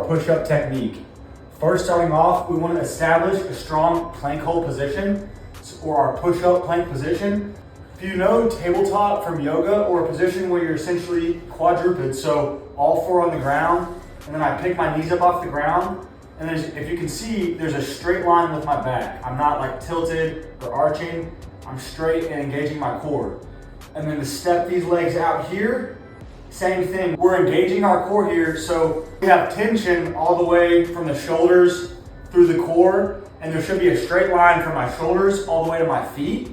our push-up technique. First, starting off, we want to establish a strong plank hold position, or our push-up plank position. If you know tabletop from yoga, or a position where you're essentially quadruped, so all four on the ground, and then I pick my knees up off the ground, and if you can see, there's a straight line with my back. I'm not like tilted or arching, I'm straight and engaging my core. And then to step these legs out here, same thing. We're engaging our core here, so we have tension all the way from the shoulders through the core, and there should be a straight line from my shoulders all the way to my feet.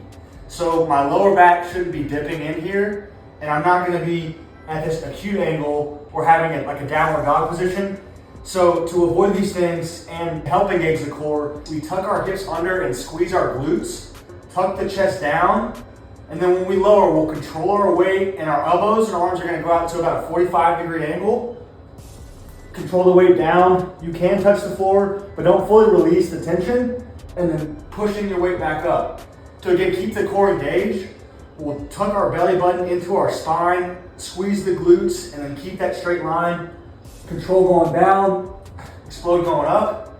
So my lower back shouldn't be dipping in here, and I'm not gonna be at this acute angle or having it like a downward dog position. So to avoid these things and help engage the core, we tuck our hips under and squeeze our glutes, tuck the chest down, and then when we lower, we'll control our weight, and our elbows and arms are gonna go out to about a 45-degree angle. Control the weight down. You can touch the floor, but don't fully release the tension, and then pushing your weight back up. To again, keep the core engaged, we'll tuck our belly button into our spine, squeeze the glutes, and then keep that straight line. Control going down, explode going up.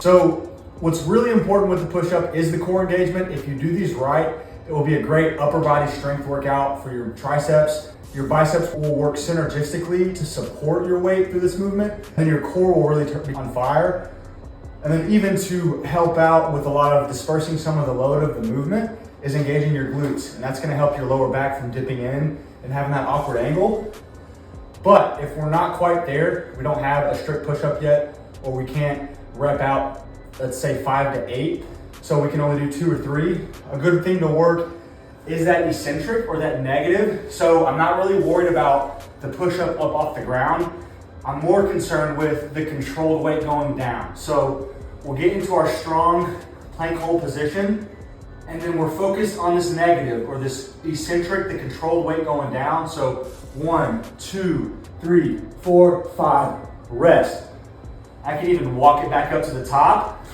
So what's really important with the push-up is the core engagement. If you do these right, it will be a great upper body strength workout for your triceps. Your biceps will work synergistically to support your weight through this movement, and your core will really be on fire. And then even to help out with a lot of dispersing some of the load of the movement is engaging your glutes, and that's gonna help your lower back from dipping in and having that awkward angle. But if we're not quite there, we don't have a strict push-up yet, or we can't rep out, let's say 5 to 8, so we can only do 2 or 3. A good thing to work is that eccentric or that negative. So I'm not really worried about the push-up up off the ground. I'm more concerned with the controlled weight going down. So we'll get into our strong plank hold position, and then we're focused on this negative or this eccentric, the controlled weight going down. So 1, 2, 3, 4, 5, rest. I can even walk it back up to the top,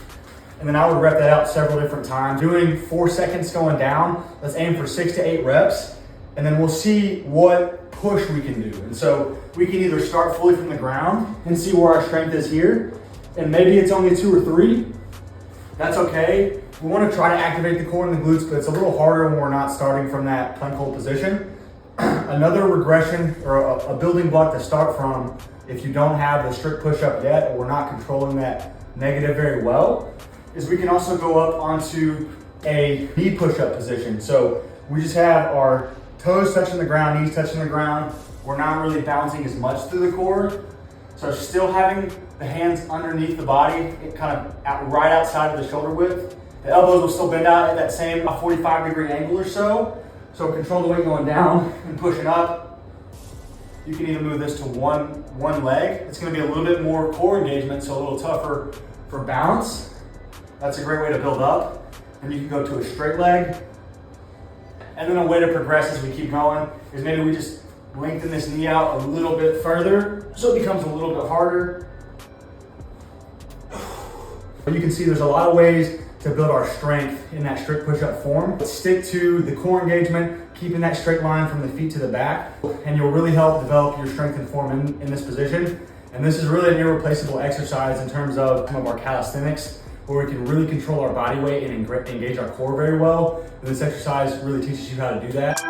and then I would rep that out several different times. Doing 4 seconds going down, let's aim for 6 to 8 reps, and then we'll see what push we can do. And so we can either start fully from the ground and see where our strength is here, and maybe it's only 2 or 3. That's okay. We want to try to activate the core and the glutes, but it's a little harder when we're not starting from that plank hold position. Another regression or a building block to start from, if you don't have the strict push-up yet, or we're not controlling that negative very well, is we can also go up onto a knee push-up position. So we just have our toes touching the ground, knees touching the ground. We're not really bouncing as much through the core. So still having the hands underneath the body, it kind of right outside of the shoulder width. The elbows will still bend out at that same 45-degree angle or so. So control the weight going down and pushing up. You can even move this to one leg. It's gonna be a little bit more core engagement, so a little tougher for balance. That's a great way to build up. And you can go to a straight leg. And then a way to progress as we keep going is maybe we just lengthen this knee out a little bit further so it becomes a little bit harder. You can see there's a lot of ways to build our strength in that strict push-up form. Stick to the core engagement, keeping that straight line from the feet to the back, and you'll really help develop your strength and form in this position. And this is really an irreplaceable exercise in terms of some of our calisthenics, where we can really control our body weight and engage our core very well. And this exercise really teaches you how to do that.